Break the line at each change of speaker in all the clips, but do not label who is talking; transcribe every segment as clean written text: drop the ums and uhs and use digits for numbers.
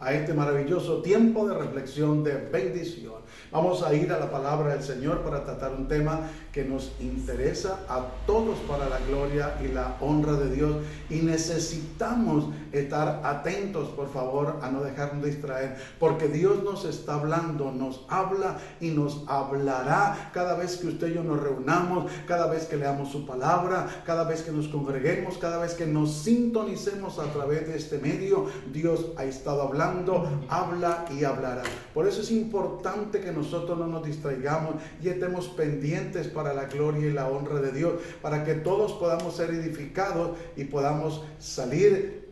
a este maravilloso tiempo de reflexión, de bendición. Vamos a ir a la palabra del Señor para tratar un tema que nos interesa a todos para la gloria y la honra de Dios, y necesitamos estar atentos, por favor, a no dejarnos distraer, porque Dios nos está hablando, nos habla y nos hablará cada vez que usted y yo nos reunamos, cada vez que leamos su palabra, cada vez que nos congreguemos, cada vez que nos sintonicemos a través de este medio. Dios ha estado hablando, habla y hablará. Por eso es importante que nosotros no nos distraigamos y estemos pendientes para la gloria y la honra de Dios, para que todos podamos ser edificados y podamos salir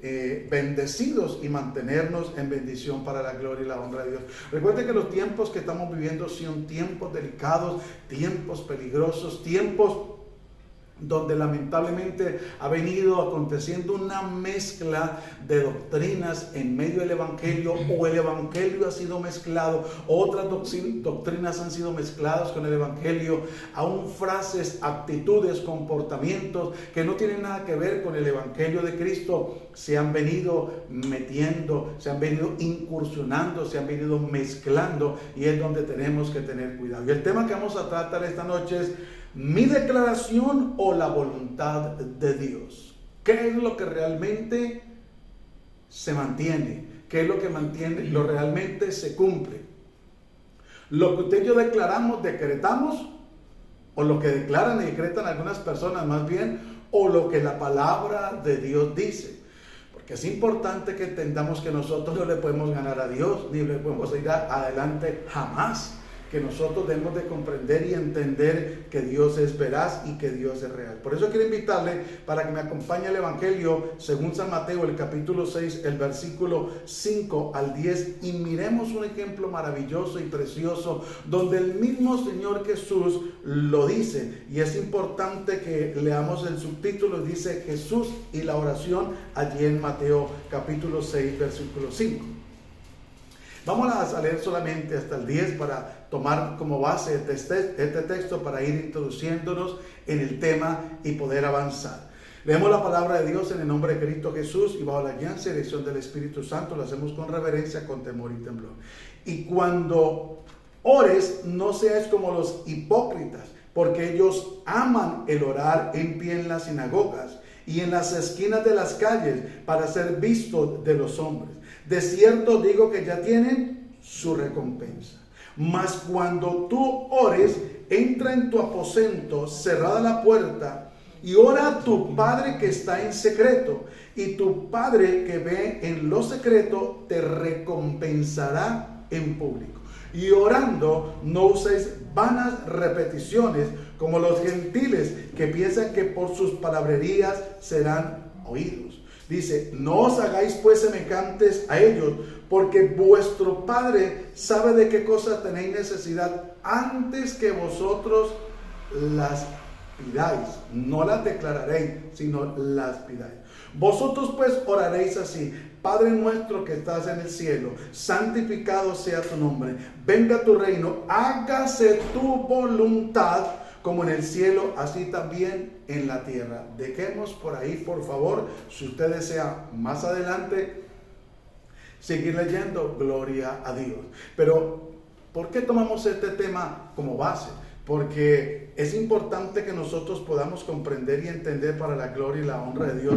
bendecidos y mantenernos en bendición para la gloria y la honra de Dios. Recuerde que los tiempos que estamos viviendo son tiempos delicados, tiempos peligrosos, tiempos donde lamentablemente ha venido aconteciendo una mezcla de doctrinas en medio del evangelio, o el evangelio ha sido mezclado, otras doctrinas han sido mezcladas con el evangelio, aún frases, actitudes, comportamientos que no tienen nada que ver con el evangelio de Cristo se han venido metiendo, se han venido incursionando, se han venido mezclando, y es donde tenemos que tener cuidado. Y el tema que vamos a tratar esta noche es: ¿mi declaración o la voluntad de Dios? ¿Qué es lo que realmente se mantiene? ¿Qué es lo que mantiene, lo realmente se cumple? ¿Lo que usted y yo declaramos, decretamos? ¿O lo que declaran y decretan algunas personas más bien? ¿O lo que la palabra de Dios dice? Porque es importante que entendamos que nosotros no le podemos ganar a Dios, ni le podemos ir adelante jamás. Que nosotros debemos de comprender y entender que Dios es veraz y que Dios es real. Por eso quiero invitarle para que me acompañe al Evangelio según San Mateo, el capítulo 6, el versículo 5 al 10, y miremos un ejemplo maravilloso y precioso donde el mismo Señor Jesús lo dice. Y es importante que leamos el subtítulo. Dice: Jesús y la oración, allí en Mateo capítulo 6, versículo 5. Vamos a leer solamente hasta el 10 para tomar como base este texto, para ir introduciéndonos en el tema y poder avanzar. Leemos la palabra de Dios en el nombre de Cristo Jesús, y bajo la guianza y dirección del Espíritu Santo lo hacemos con reverencia, con temor y temblor. Y cuando ores, no seas como los hipócritas, porque ellos aman el orar en pie en las sinagogas y en las esquinas de las calles, para ser vistos de los hombres. De cierto digo que ya tienen su recompensa. Mas cuando tú ores, entra en tu aposento, cerrada la puerta, y ora a tu Padre que está en secreto, y tu Padre que ve en lo secreto te recompensará en público. Y orando, no uséis vanas repeticiones como los gentiles, que piensan que por sus palabrerías serán oídos. Dice: no os hagáis pues semejantes a ellos, porque vuestro Padre sabe de qué cosas tenéis necesidad antes que vosotros las pidáis. No las declararéis, sino las pidáis. Vosotros pues oraréis así: Padre nuestro que estás en el cielo, santificado sea tu nombre, venga tu reino, hágase tu voluntad, como en el cielo, así también en la tierra. Dejemos por ahí, por favor. Si usted desea más adelante seguir leyendo, gloria a Dios. Pero, ¿por qué tomamos este tema como base? Porque es importante que nosotros podamos comprender y entender, para la gloria y la honra de Dios,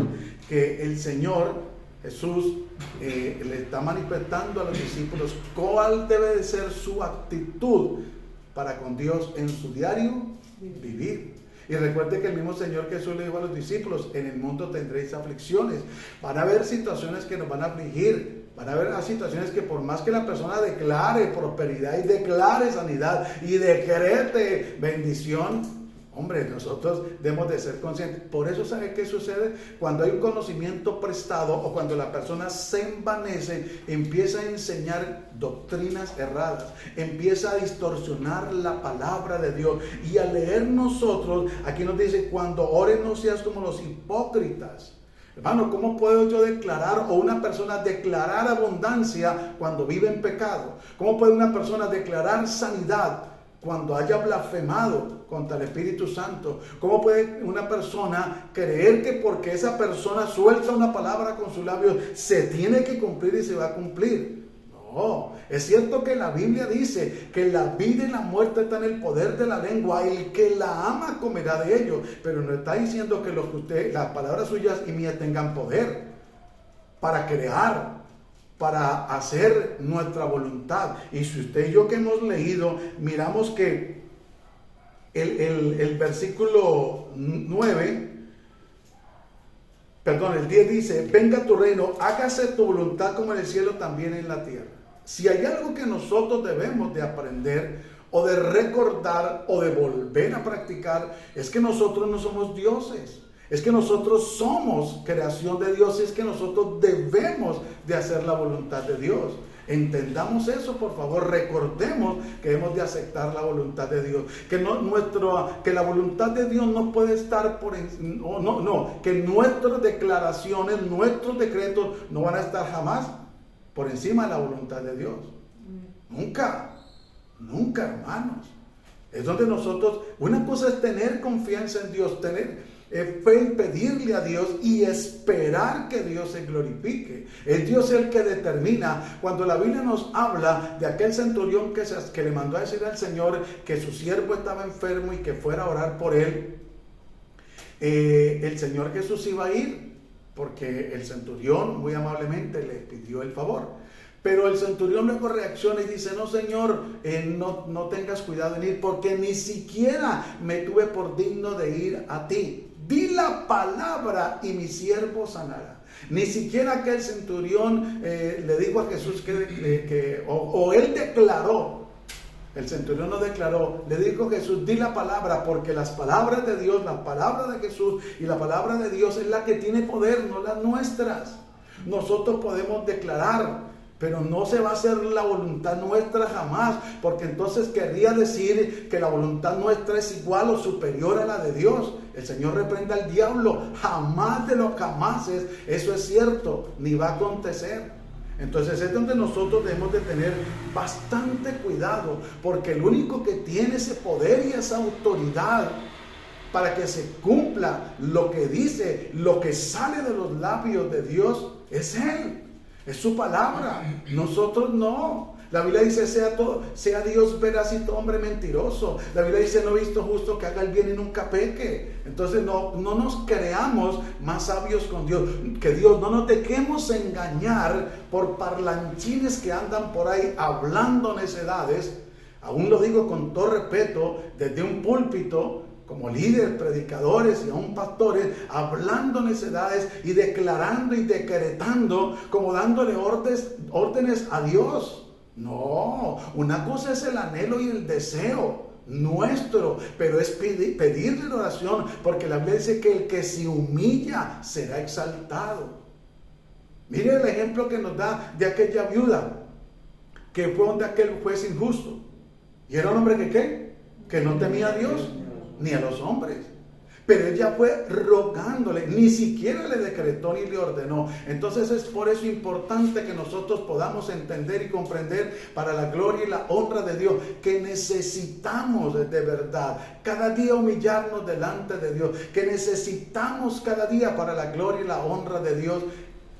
que el Señor Jesús le está manifestando a los discípulos cuál debe de ser su actitud para con Dios en su diario vivir. Y recuerde que el mismo Señor Jesús le dijo a los discípulos: en el mundo tendréis aflicciones. Van a haber situaciones que nos van a afligir, van a haber situaciones que, por más que la persona declare prosperidad y declare sanidad y decrete bendición, hombre, nosotros debemos de ser conscientes. Por eso, ¿sabe qué sucede? Cuando hay un conocimiento prestado, o cuando la persona se envanece, empieza a enseñar doctrinas erradas, empieza a distorsionar la palabra de Dios. Y al leer nosotros, aquí nos dice: cuando ores, no seas como los hipócritas. Hermano, ¿cómo puedo yo declarar, o una persona declarar abundancia cuando vive en pecado? ¿Cómo puede una persona declarar sanidad cuando haya blasfemado contra el Espíritu Santo? ¿Cómo puede una persona creer que porque esa persona suelta una palabra con sus labios se tiene que cumplir y se va a cumplir? No, es cierto que la Biblia dice que la vida y la muerte están en el poder de la lengua, el que la ama comerá de ello, pero no está diciendo que las palabras suyas y mías tengan poder para crear, para hacer nuestra voluntad. Y si usted y yo que hemos leído, miramos que el versículo 9, el 10 dice: venga tu reino, hágase tu voluntad como en el cielo, también en la tierra. Si hay algo que nosotros debemos de aprender o de recordar o de volver a practicar, es que nosotros no somos dioses. Es que nosotros somos creación de Dios, es que nosotros debemos de hacer la voluntad de Dios. Entendamos eso, por favor. Recordemos que hemos de aceptar la voluntad de Dios. Que la voluntad de Dios no puede estar que nuestras declaraciones, nuestros decretos no van a estar jamás por encima de la voluntad de Dios. Nunca, hermanos. Es donde nosotros, una cosa es tener confianza en Dios, tener fe en pedirle a Dios y esperar que Dios se glorifique. Es Dios el que determina. Cuando la Biblia nos habla de aquel centurión que le mandó a decir al Señor que su siervo estaba enfermo y que fuera a orar por él, el Señor Jesús iba a ir, porque el centurión muy amablemente le pidió el favor. Pero el centurión luego reacciona y dice: no, Señor, no tengas cuidado en ir, porque ni siquiera me tuve por digno de ir a ti. Di la palabra y mi siervo sanará. Ni siquiera aquel centurión le dijo a Jesús o él declaró. El centurión no declaró, le dijo Jesús: di la palabra, porque las palabras de Dios, la palabra de Jesús y la palabra de Dios es la que tiene poder, no las nuestras. Nosotros podemos declarar, pero no se va a hacer la voluntad nuestra jamás, porque entonces querría decir que la voluntad nuestra es igual o superior a la de Dios. El Señor reprenda al diablo, jamás de los jamases, eso es cierto, ni va a acontecer. Entonces es donde nosotros debemos de tener bastante cuidado, porque el único que tiene ese poder y esa autoridad para que se cumpla lo que dice, lo que sale de los labios de Dios, es Él. Es su palabra, nosotros no. La Biblia dice: sea Dios veraz y todo hombre mentiroso. La Biblia dice: no he visto justo que haga el bien y nunca peque. Entonces no nos creamos más sabios con Dios que Dios. No nos dejemos engañar por parlanchines que andan por ahí hablando necedades. Aún lo digo con todo respeto, desde un púlpito, como líderes, predicadores y aún pastores, hablando necedades y declarando y decretando, como dándole órdenes a Dios. No, una cosa es el anhelo y el deseo nuestro, pero es pedirle oración, porque la Biblia dice que el que se humilla será exaltado. Mire el ejemplo que nos da de aquella viuda, que fue donde aquel juez injusto, y era un hombre que no temía a Dios ni a los hombres, pero ella fue rogándole, ni siquiera le decretó ni le ordenó. Entonces es por eso importante que nosotros podamos entender y comprender, para la gloria y la honra de Dios, que necesitamos de verdad cada día humillarnos delante de Dios, que necesitamos cada día, para la gloria y la honra de Dios,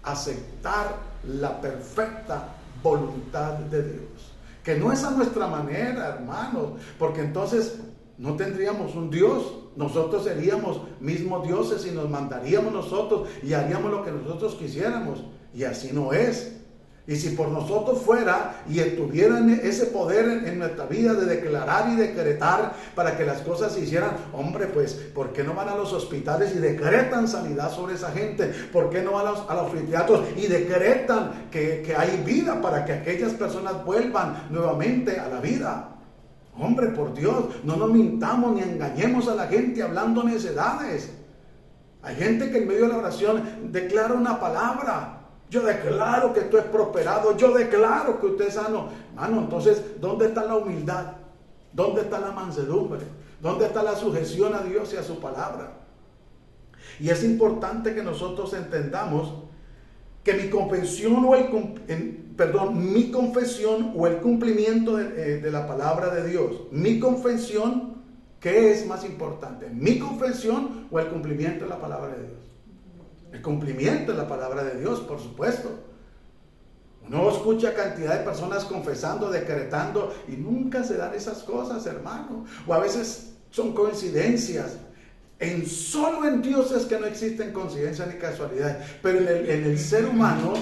aceptar la perfecta voluntad de Dios, que no es a nuestra manera, hermanos, porque entonces no tendríamos un Dios. Nosotros seríamos mismos dioses y nos mandaríamos nosotros y haríamos lo que nosotros quisiéramos. Y así no es. Y si por nosotros fuera y estuviera ese poder en nuestra vida de declarar y decretar para que las cosas se hicieran, hombre, pues, ¿por qué no van a los hospitales y decretan sanidad sobre esa gente? ¿Por qué no van a los anfiteatros y decretan que hay vida para que aquellas personas vuelvan nuevamente a la vida? Hombre, por Dios, no nos mintamos ni engañemos a la gente hablando necedades. Hay gente que en medio de la oración declara una palabra: yo declaro que tú es prosperado, yo declaro que usted es sano. Mano, entonces, ¿dónde está la humildad? ¿Dónde está la mansedumbre? ¿Dónde está la sujeción a Dios y a su palabra? Y es importante que nosotros entendamos que mi confesión o el cumplimiento de la palabra de Dios, mi confesión, ¿qué es más importante? ¿Mi confesión o el cumplimiento de la palabra de Dios? El cumplimiento de la palabra de Dios, por supuesto. No escucha cantidad de personas confesando, decretando, y nunca se dan esas cosas, hermano. O a veces son coincidencias. Solo en Dios es que no existen coincidencias ni casualidades, pero en el ser humano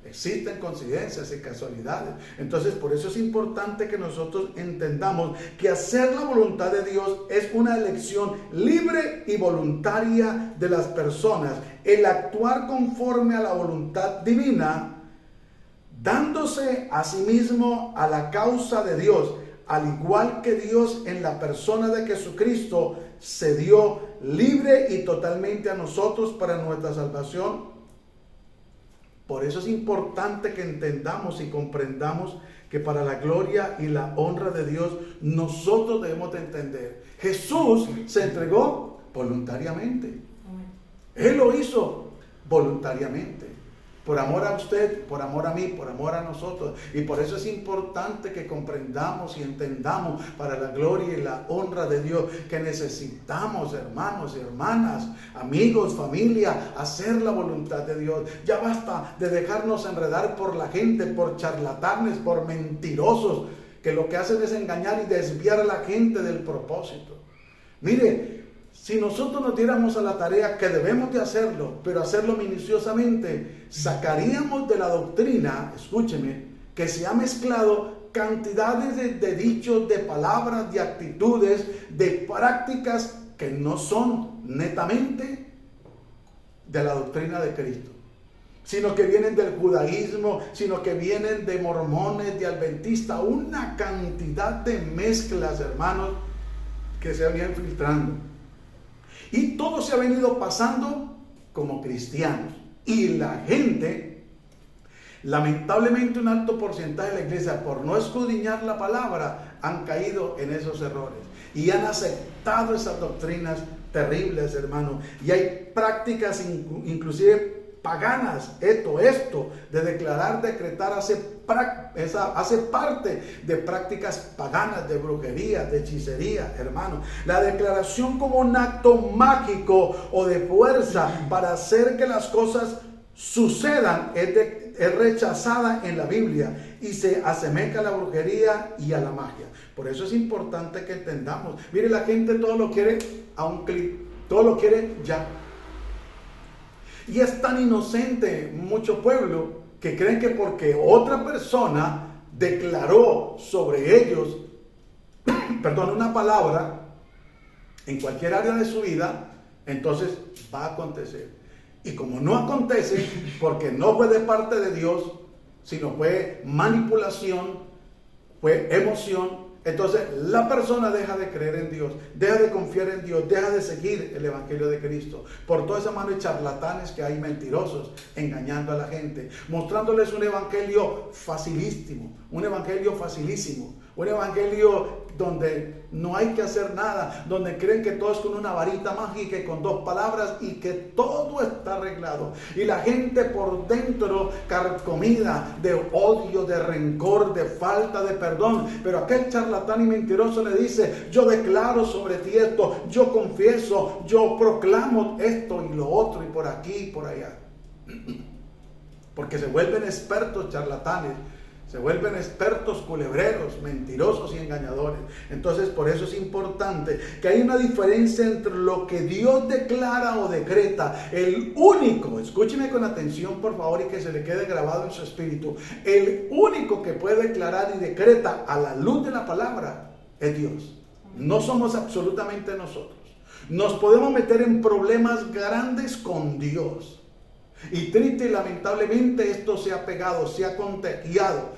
existen coincidencias y casualidades. Entonces, por eso es importante que nosotros entendamos que hacer la voluntad de Dios es una elección libre y voluntaria de las personas. El actuar conforme a la voluntad divina, dándose a sí mismo a la causa de Dios, al igual que Dios en la persona de Jesucristo se dio libre y totalmente a nosotros para nuestra salvación. Por eso es importante que entendamos y comprendamos que para la gloria y la honra de Dios nosotros debemos de entender. Jesús se entregó voluntariamente. Él lo hizo voluntariamente. Por amor a usted, por amor a mí, por amor a nosotros. Y por eso es importante que comprendamos y entendamos para la gloria y la honra de Dios que necesitamos, hermanos y hermanas, amigos, familia, hacer la voluntad de Dios. Ya basta de dejarnos enredar por la gente, por charlatanes, por mentirosos, que lo que hacen es engañar y desviar a la gente del propósito. Mire, si nosotros nos diéramos a la tarea que debemos de hacerlo, pero hacerlo minuciosamente, sacaríamos de la doctrina, escúcheme, que se ha mezclado cantidades de dichos, de palabras, de actitudes, de prácticas que no son netamente de la doctrina de Cristo, sino que vienen del judaísmo, sino que vienen de mormones, de adventistas, una cantidad de mezclas, hermanos, que se habían filtrando. Y todo se ha venido pasando como cristianos. Y la gente, lamentablemente un alto porcentaje de la iglesia, por no escudriñar la palabra, han caído en esos errores. Y han aceptado esas doctrinas terribles, hermano. Y hay prácticas inclusive paganas. Esto de declarar, decretar, hace parte de prácticas paganas, de brujería, de hechicería, hermano. La declaración como un acto mágico o de fuerza para hacer que las cosas sucedan es rechazada en la Biblia y se asemeja a la brujería y a la magia. Por eso es importante que entendamos. Mire, la gente todo lo quiere a un clic, todo lo quiere ya. Y es tan inocente mucho pueblo que creen que porque otra persona declaró sobre ellos, una palabra en cualquier área de su vida, entonces va a acontecer. Y como no acontece, porque no fue de parte de Dios, sino fue manipulación, fue emoción, entonces la persona deja de creer en Dios, deja de confiar en Dios, deja de seguir el Evangelio de Cristo, por toda esa mano de charlatanes que hay, mentirosos, engañando a la gente, mostrándoles un evangelio facilísimo, un evangelio facilísimo, un evangelio donde no hay que hacer nada, donde creen que todo es con una varita mágica y con dos palabras y que todo está arreglado. Y la gente por dentro carcomida de odio, de rencor, de falta de perdón. Pero aquel charlatán y mentiroso le dice: yo declaro sobre ti esto, yo confieso, yo proclamo esto y lo otro y por aquí y por allá. Porque se vuelven expertos charlatanes. Se vuelven expertos culebreros, mentirosos y engañadores. Entonces, por eso es importante que hay una diferencia entre lo que Dios declara o decreta. El único, escúcheme con atención por favor y que se le quede grabado en su espíritu, el único que puede declarar y decreta a la luz de la palabra es Dios. No somos absolutamente nosotros. Nos podemos meter en problemas grandes con Dios. Y triste y lamentablemente esto se ha pegado, se ha contagiado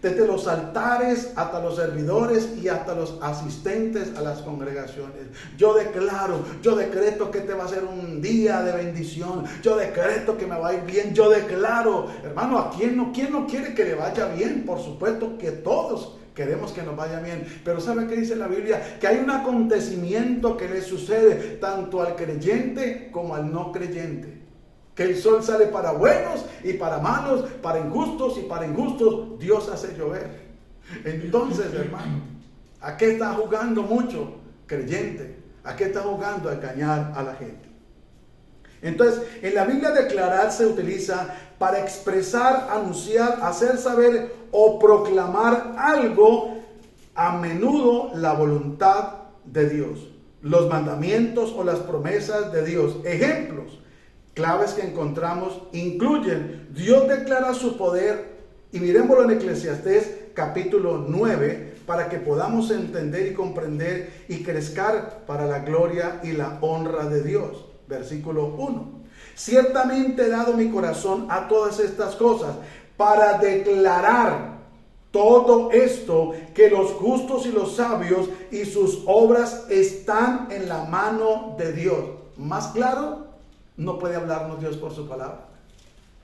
desde los altares hasta los servidores y hasta los asistentes a las congregaciones. Yo decreto que este va a ser un día de bendición. Yo decreto que me va a ir bien. Yo declaro, hermano, ¿a quién no quiere que le vaya bien? Por supuesto que todos queremos que nos vaya bien, pero ¿sabe qué dice la Biblia? Que hay un acontecimiento que le sucede tanto al creyente como al no creyente. Que el sol sale para buenos y para malos, para injustos y para injustos, Dios hace llover. Entonces, hermano, ¿a qué está jugando mucho creyente? ¿A qué está jugando a engañar a la gente? Entonces, en la Biblia declarar se utiliza para expresar, anunciar, hacer saber o proclamar algo, a menudo la voluntad de Dios, los mandamientos o las promesas de Dios. Ejemplos claves que encontramos incluyen: Dios declara su poder, y miremoslo en Eclesiastés capítulo 9, para que podamos entender y comprender y crezcar para la gloria y la honra de Dios. Versículo 1. Ciertamente he dado mi corazón a todas estas cosas, para declarar todo esto, que los justos y los sabios y sus obras están en la mano de Dios. Más claro no puede hablarnos Dios por su palabra.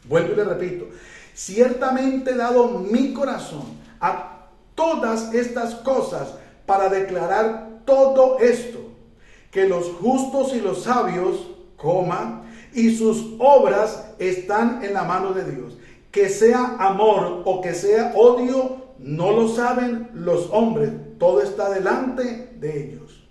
Vuelvo y le repito: ciertamente he dado mi corazón a todas estas cosas, para declarar todo esto, que los justos y los sabios, y sus obras están en la mano de Dios. Que sea amor o que sea odio, no lo saben los hombres, todo está delante de ellos.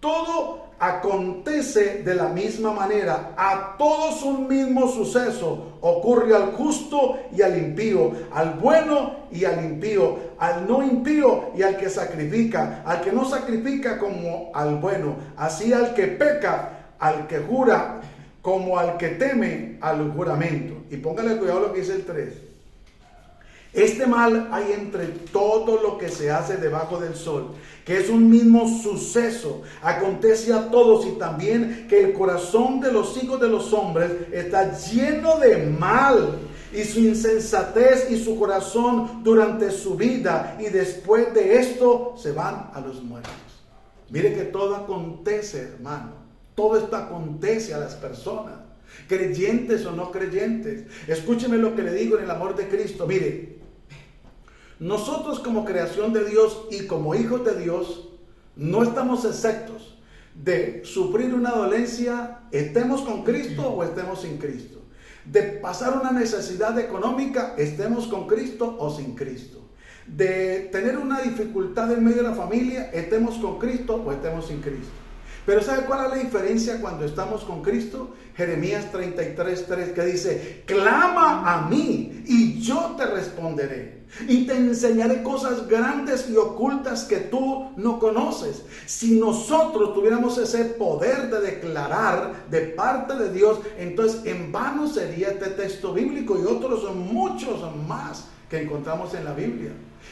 Todo acontece de la misma manera, a todos un mismo suceso ocurre al justo y al impío, al bueno y al impío, al no impío y al que sacrifica, al que no sacrifica como al bueno, así al que peca, al que jura, como al que teme al juramento. Y póngale cuidado lo que dice el 3. Este mal hay entre todo lo que se hace debajo del sol, que es un mismo suceso, acontece a todos, y también que el corazón de los hijos de los hombres está lleno de mal, y su insensatez y su corazón durante su vida, y después de esto se van a los muertos. Mire que todo acontece, hermano. Todo esto acontece a las personas, creyentes o no creyentes. Escúcheme lo que le digo en el amor de Cristo. Mire, nosotros como creación de Dios y como hijos de Dios, no estamos exentos de sufrir una dolencia, estemos con Cristo o estemos sin Cristo. De pasar una necesidad económica, estemos con Cristo o sin Cristo. De tener una dificultad en medio de la familia, estemos con Cristo o estemos sin Cristo. Pero ¿sabe cuál es la diferencia cuando estamos con Cristo? Jeremías 33:3, que dice: clama a mí y yo te responderé, y te enseñaré cosas grandes y ocultas que tú no conoces. Si nosotros tuviéramos ese poder de declarar de parte de Dios, entonces en vano sería este texto bíblico y otros muchos más que encontramos en la Biblia.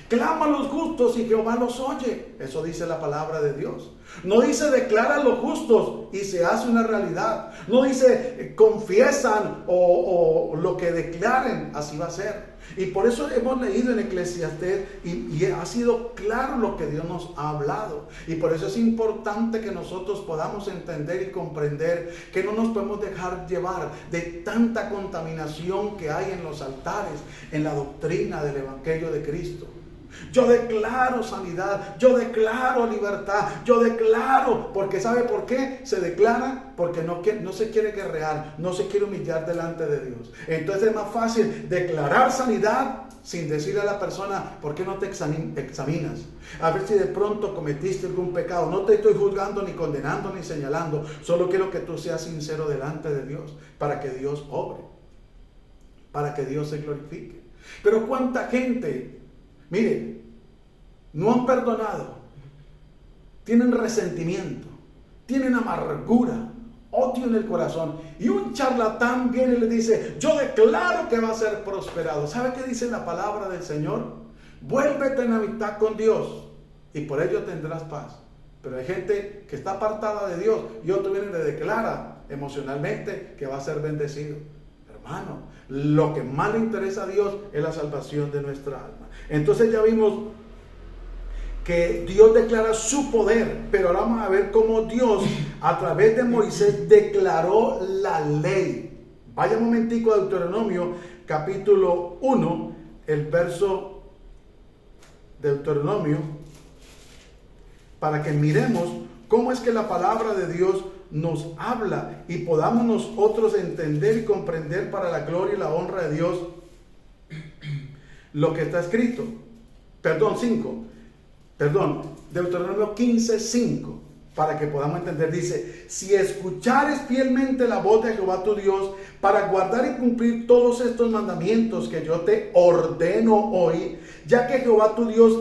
Clama a los justos y Jehová los oye. Eso dice la palabra de Dios. No dice declara a los justos y se hace una realidad. No dice confiesan o lo que declaren, así va a ser. Y por eso hemos leído en Eclesiastés y ha sido claro lo que Dios nos ha hablado. Y por eso es importante que nosotros podamos entender y comprender que no nos podemos dejar llevar de tanta contaminación que hay en los altares, en la doctrina del Evangelio de Cristo. Yo declaro sanidad, yo declaro libertad, yo declaro, porque ¿sabe por qué? Se declara porque no se quiere guerrear, no se quiere humillar delante de Dios. Entonces es más fácil declarar sanidad sin decirle a la persona: ¿por qué no te examinas? A ver si de pronto cometiste algún pecado. No te estoy juzgando, ni condenando, ni señalando. Solo quiero que tú seas sincero delante de Dios, para que Dios obre, para que Dios se glorifique. Pero ¿cuánta gente, mire, no han perdonado, tienen resentimiento, tienen amargura, odio en el corazón, y un charlatán viene y le dice: yo declaro que va a ser prosperado? ¿Sabe qué dice la palabra del Señor? Vuélvete en amistad con Dios y por ello tendrás paz. Pero hay gente que está apartada de Dios y otro viene y le declara emocionalmente que va a ser bendecido. Hermano, lo que más le interesa a Dios es la salvación de nuestra alma. Entonces ya vimos que Dios declara su poder, pero ahora vamos a ver cómo Dios a través de Moisés declaró la ley. Vaya un momentico a Deuteronomio capítulo 1, el verso Deuteronomio, para que miremos cómo es que la palabra de Dios nos habla y podamos nosotros entender y comprender para la gloria y la honra de Dios lo que está escrito. Deuteronomio 15:5. para que podamos entender. Dice, si escuchares fielmente la voz de Jehová tu Dios, para guardar y cumplir todos estos mandamientos que yo te ordeno hoy, ya que Jehová tu Dios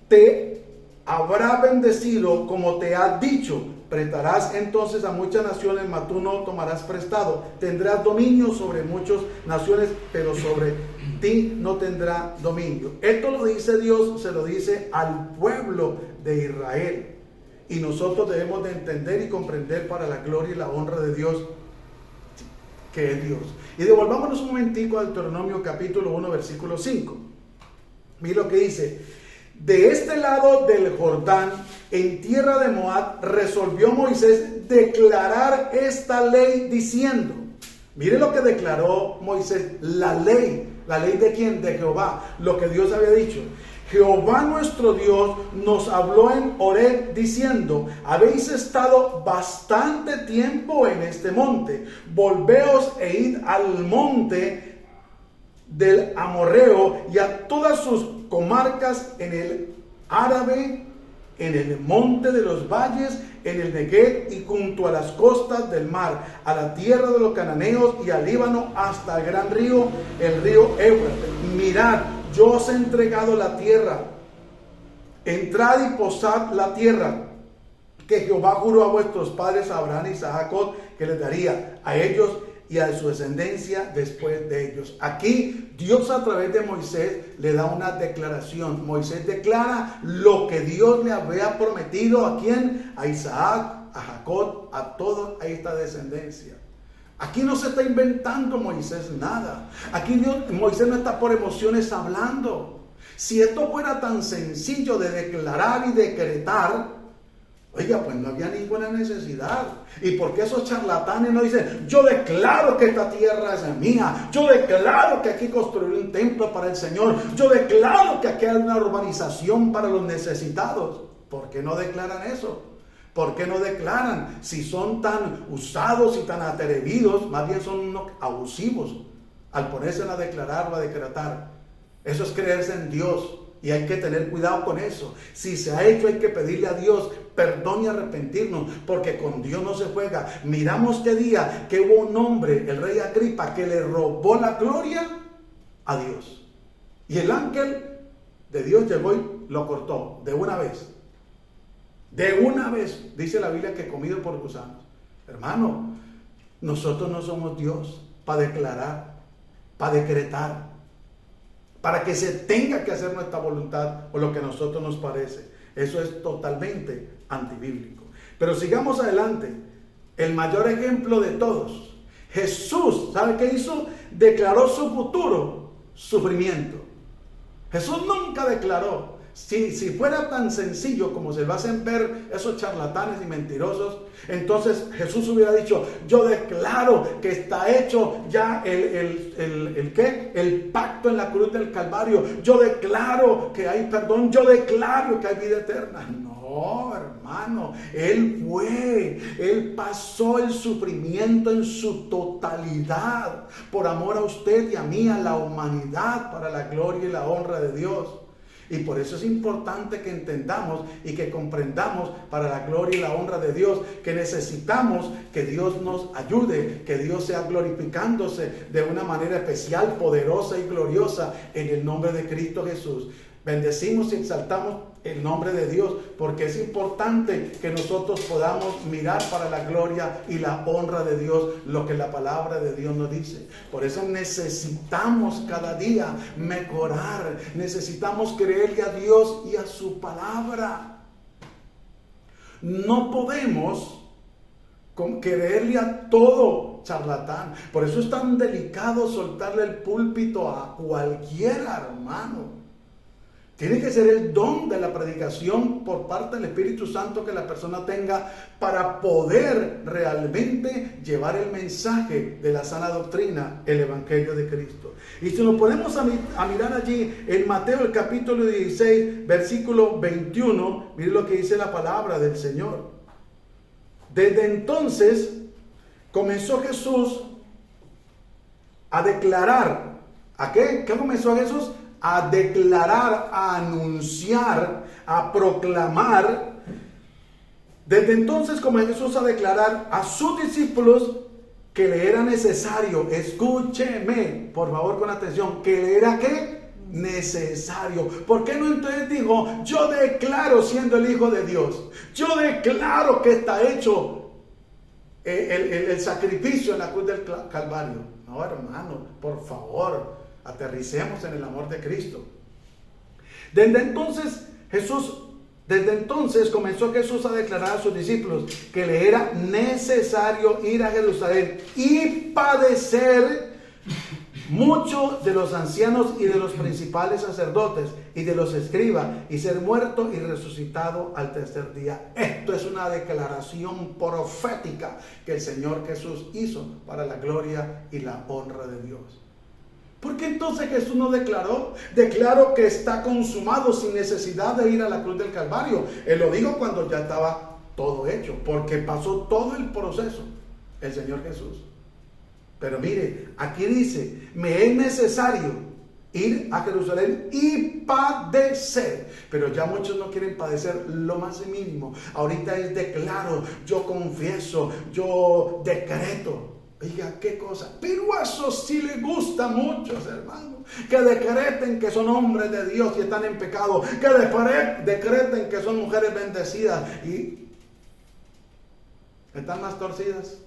te habrá bendecido como te ha dicho. Prestarás entonces a muchas naciones, mas tú no tomarás prestado. Tendrás dominio sobre muchas naciones, pero sobre ti no tendrá dominio. Esto lo dice Dios, se lo dice al pueblo de Israel. Y nosotros debemos de entender y comprender para la gloria y la honra de Dios, que es Dios. Y devolvámonos un momentico al Deuteronomio capítulo 1, versículo 5. Mira lo que dice. De este lado del Jordán, en tierra de Moab, resolvió Moisés declarar esta ley diciendo, mire lo que declaró Moisés, la ley de quién, de Jehová, lo que Dios había dicho. Jehová nuestro Dios nos habló en Horeb diciendo, habéis estado bastante tiempo en este monte, volveos e id al monte del Amorreo y a todas sus comarcas en el Árabe, en el monte de los valles, en el Negev y junto a las costas del mar, a la tierra de los cananeos y al Líbano hasta el gran río, el río Éufrates. Mirad, yo os he entregado la tierra, entrad y posad la tierra que Jehová juró a vuestros padres, a Abraham y a Jacob, que les daría a ellos y a su descendencia después de ellos. Aquí Dios a través de Moisés le da una declaración. Moisés declara lo que Dios le había prometido. ¿A quién? A Isaac, a Jacob, a toda esta descendencia. Aquí no se está inventando Moisés nada. Aquí Moisés no está por emociones hablando. Si esto fuera tan sencillo de declarar y decretar, oiga, pues no había ninguna necesidad. ¿Y por qué esos charlatanes no dicen, yo declaro que esta tierra es mía, yo declaro que aquí construiré un templo para el Señor, yo declaro que aquí hay una urbanización para los necesitados? ¿Por qué no declaran eso? ¿Por qué no declaran? Si son tan usados y tan atrevidos, más bien son unos abusivos al ponerse a declarar o a decretar. Eso es creerse en Dios. Y hay que tener cuidado con eso. Si se ha hecho, hay que pedirle a Dios perdón y arrepentirnos, porque con Dios no se juega. Miramos qué día que hubo un hombre, el rey Agripa, que le robó la gloria a Dios. Y el ángel de Dios llegó y lo cortó de una vez. De una vez, dice la Biblia, que comido por gusanos. Hermano, nosotros no somos Dios para declarar, para decretar, para que se tenga que hacer nuestra voluntad o lo que a nosotros nos parece. Eso es totalmente antibíblico. Pero sigamos adelante. El mayor ejemplo de todos, Jesús, ¿sabe qué hizo? Declaró su futuro sufrimiento. Jesús nunca declaró. Si fuera tan sencillo como se lo hacen ver esos charlatanes y mentirosos, entonces Jesús hubiera dicho, yo declaro que está hecho ya el pacto en la cruz del Calvario, yo declaro que hay perdón, yo declaro que hay vida eterna. No, hermano, Él pasó el sufrimiento en su totalidad por amor a usted y a mí, a la humanidad, para la gloria y la honra de Dios. Y por eso es importante que entendamos y que comprendamos, para la gloria y la honra de Dios, que necesitamos que Dios nos ayude, que Dios sea glorificándose de una manera especial, poderosa y gloriosa en el nombre de Cristo Jesús. Bendecimos y exaltamos el nombre de Dios, porque es importante que nosotros podamos mirar para la gloria y la honra de Dios lo que la palabra de Dios nos dice. Por eso necesitamos cada día mejorar, necesitamos creerle a Dios y a su palabra. No podemos creerle a todo charlatán. Por eso es tan delicado soltarle el púlpito a cualquiera, hermano. Tiene que ser el don de la predicación por parte del Espíritu Santo que la persona tenga para poder realmente llevar el mensaje de la sana doctrina, el Evangelio de Cristo. Y si nos ponemos a mirar allí en Mateo el capítulo 16, versículo 21, mire lo que dice la palabra del Señor. Desde entonces comenzó Jesús a declarar. ¿A qué? ¿Qué comenzó Jesús? A declarar, a anunciar, a proclamar Desde entonces comenzó Jesús a declarar a sus discípulos que le era necesario, escúcheme, por favor con atención, que le era ¿qué? Necesario. ¿Por qué no entonces dijo, yo declaro siendo el Hijo de Dios, yo declaro que está hecho el sacrificio en la cruz del Calvario? No, hermano, por favor, aterricemos en el amor de Cristo. Desde entonces comenzó Jesús a declarar a sus discípulos que le era necesario ir a Jerusalén y padecer mucho de los ancianos y de los principales sacerdotes y de los escribas, y ser muerto y resucitado al tercer día. Esto es una declaración profética que el Señor Jesús hizo para la gloria y la honra de Dios. ¿Por qué entonces Jesús no declaró que está consumado sin necesidad de ir a la cruz del Calvario? Él lo dijo cuando ya estaba todo hecho, porque pasó todo el proceso el Señor Jesús. Pero mire, aquí dice, me es necesario ir a Jerusalén y padecer. Pero ya muchos no quieren padecer lo más mínimo. Ahorita es declaro, yo confieso, yo decreto. Oiga, qué cosa. Pero eso sí le gusta a muchos, hermanos. Que decreten que son hombres de Dios y están en pecado. Que decreten que son mujeres bendecidas y están más torcidas.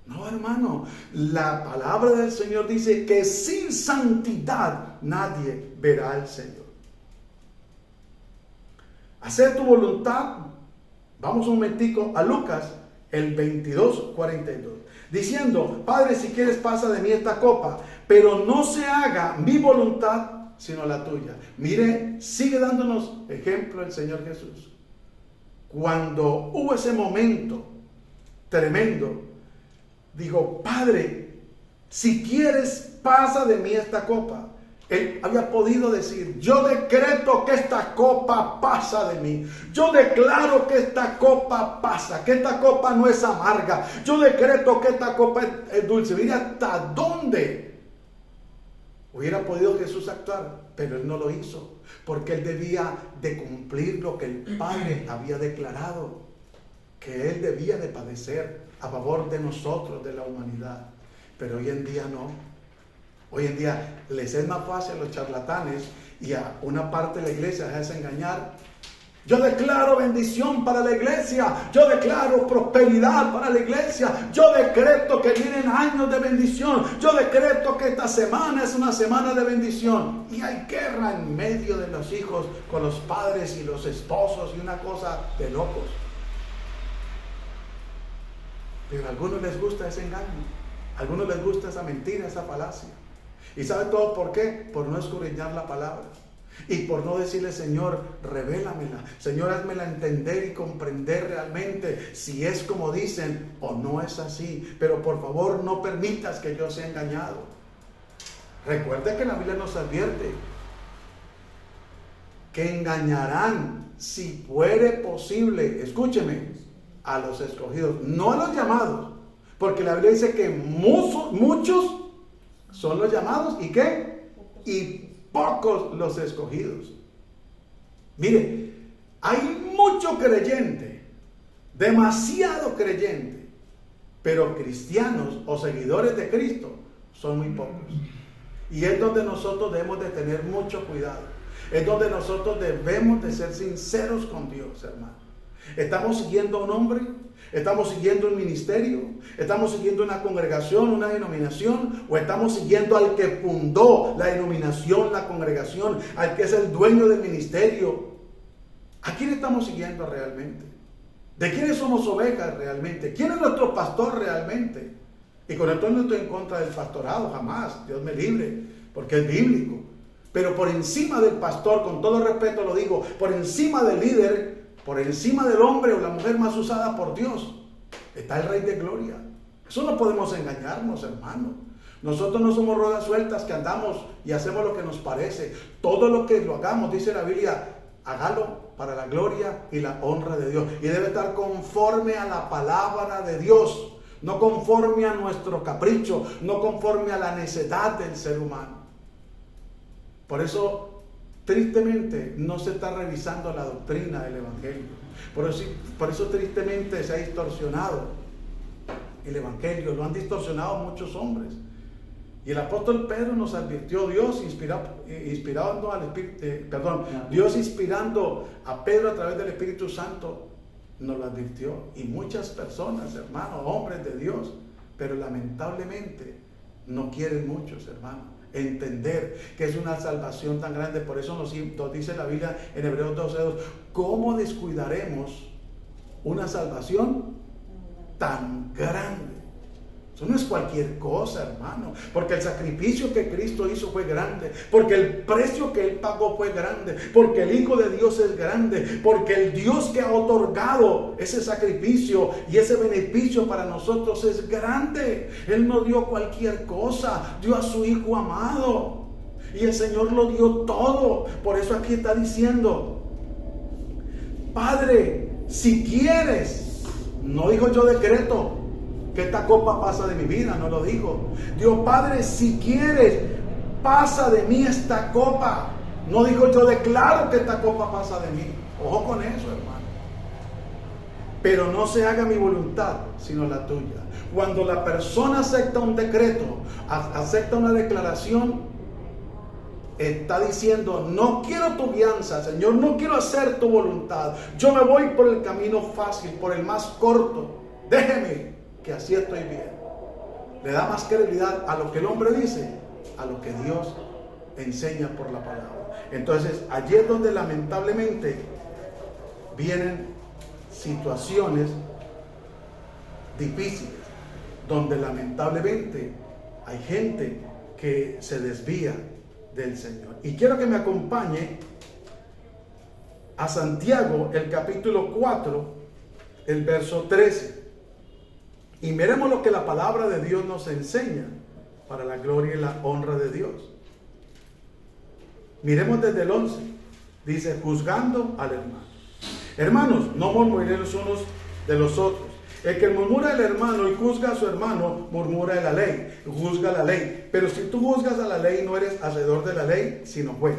No, hermano. La palabra del Señor dice que sin santidad nadie verá al Señor. Hacer tu voluntad. Vamos un momentico a Lucas, el 22:42. Diciendo, Padre, si quieres pasa de mí esta copa, pero no se haga mi voluntad, sino la tuya. Mire, sigue dándonos ejemplo el Señor Jesús. Cuando hubo ese momento tremendo, dijo, Padre, si quieres pasa de mí esta copa. Él había podido decir, yo decreto que esta copa pasa de mí. Yo declaro que esta copa pasa, que esta copa no es amarga. Yo decreto que esta copa es dulce. Mira hasta dónde hubiera podido Jesús actuar, pero Él no lo hizo. Porque Él debía de cumplir lo que el Padre había declarado, que Él debía de padecer a favor de nosotros, de la humanidad. Pero hoy en día no. Hoy en día les es más fácil a los charlatanes y a una parte de la iglesia dejarse engañar. Yo declaro bendición para la iglesia. Yo declaro prosperidad para la iglesia. Yo decreto que vienen años de bendición. Yo decreto que esta semana es una semana de bendición. Y hay guerra en medio de los hijos con los padres y los esposos y una cosa de locos. Pero a algunos les gusta ese engaño. A algunos les gusta esa mentira, esa falacia. ¿Y sabe todo por qué? Por no escudriñar la palabra. Y por no decirle, Señor, revélamela. Señor, házmela entender y comprender realmente si es como dicen o no es así. Pero por favor, no permitas que yo sea engañado. Recuerde que la Biblia nos advierte que engañarán, si fuere posible, escúcheme, a los escogidos, no a los llamados. Porque la Biblia dice que muchos son los llamados, ¿y qué? Y pocos los escogidos. Mire, hay mucho creyente, demasiado creyente, pero cristianos o seguidores de Cristo son muy pocos. Y es donde nosotros debemos de tener mucho cuidado. Es donde nosotros debemos de ser sinceros con Dios, hermano. ¿Estamos siguiendo a un hombre? ¿Estamos siguiendo un ministerio? ¿Estamos siguiendo una congregación, una denominación? ¿O estamos siguiendo al que fundó la denominación, la congregación, al que es el dueño del ministerio? ¿A quién estamos siguiendo realmente? ¿De quiénes somos ovejas realmente? ¿Quién es nuestro pastor realmente? Y con esto no estoy en contra del pastorado, jamás, Dios me libre, porque es bíblico. Pero por encima del pastor, con todo respeto lo digo, por encima del líder, por encima del hombre o la mujer más usada por Dios, está el Rey de Gloria. Eso no podemos engañarnos, hermano. Nosotros no somos ruedas sueltas que andamos y hacemos lo que nos parece. Todo lo que lo hagamos, dice la Biblia, hágalo para la gloria y la honra de Dios. Y debe estar conforme a la palabra de Dios, no conforme a nuestro capricho, no conforme a la necedad del ser humano. Por eso tristemente no se está revisando la doctrina del Evangelio. Por eso tristemente se ha distorsionado el Evangelio, lo han distorsionado muchos hombres. Y el apóstol Pedro nos advirtió, Dios inspirando a Pedro a través del Espíritu Santo, nos lo advirtió. Y muchas personas, hermanos, hombres de Dios, pero lamentablemente no quieren muchos, hermanos, entender que es una salvación tan grande. Por eso nos dice la Biblia en Hebreos 12:2, ¿cómo descuidaremos una salvación tan grande? Eso no es cualquier cosa, hermano, porque el sacrificio que Cristo hizo fue grande, porque el precio que Él pagó fue grande, porque el Hijo de Dios es grande, porque el Dios que ha otorgado ese sacrificio y ese beneficio para nosotros es grande. Él no dio cualquier cosa, dio a su Hijo amado, y el Señor lo dio todo. Por eso aquí está diciendo, Padre, si quieres, no dijo yo decreto que esta copa pasa de mi vida, no lo dijo. Dios, Padre, si quieres, pasa de mí esta copa. No dijo yo declaro que esta copa pasa de mí. Ojo con eso, hermano. Pero no se haga mi voluntad, sino la tuya. Cuando la persona acepta un decreto, acepta una declaración, está diciendo, no quiero tu guianza, Señor, no quiero hacer tu voluntad. Yo me voy por el camino fácil, por el más corto. Déjeme que así estoy bien. Le da más credibilidad a lo que el hombre dice, a lo que Dios enseña por la palabra. Entonces, allí es donde lamentablemente vienen situaciones difíciles, donde lamentablemente hay gente que se desvía del Señor. Y quiero que me acompañe a Santiago, el capítulo 4, el verso 13. Y miremos lo que la palabra de Dios nos enseña para la gloria y la honra de Dios. Miremos desde el 11. Dice, juzgando al hermano. Hermanos, no murmuréis los unos de los otros. El que murmura al hermano y juzga a su hermano, murmura de la ley, juzga la ley. Pero si tú juzgas a la ley, no eres hacedor de la ley, sino juez.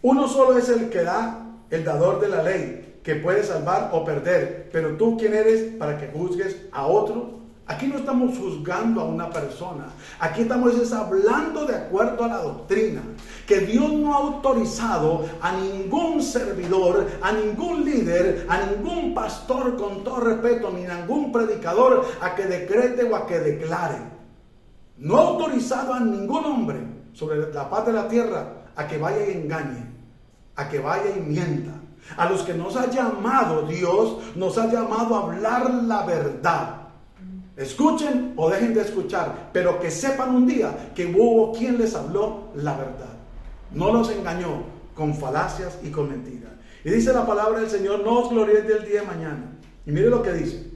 Uno solo es el que da, el dador de la ley, que puede salvar o perder. Pero tú, ¿quién eres para que juzgues a otro? Aquí no estamos juzgando a una persona. Aquí estamos hablando de acuerdo a la doctrina. Que Dios no ha autorizado a ningún servidor, a ningún líder, a ningún pastor, con todo respeto, ni a ningún predicador, a que decrete o a que declare. No ha autorizado a ningún hombre sobre la faz de la tierra a que vaya y engañe, a que vaya y mienta. A los que nos ha llamado Dios, nos ha llamado a hablar la verdad. Escuchen o dejen de escuchar, pero que sepan un día que hubo quien les habló la verdad. No los engañó con falacias y con mentiras. Y dice la palabra del Señor, no os gloriéis del día de mañana. Y mire lo que dice.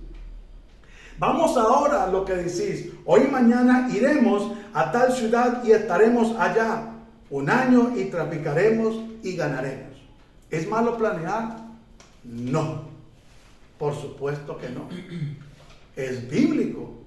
Vamos ahora a lo que decís. Hoy y mañana iremos a tal ciudad y estaremos allá 1 año y traficaremos y ganaremos. ¿Es malo planear? No, por supuesto que no. Es bíblico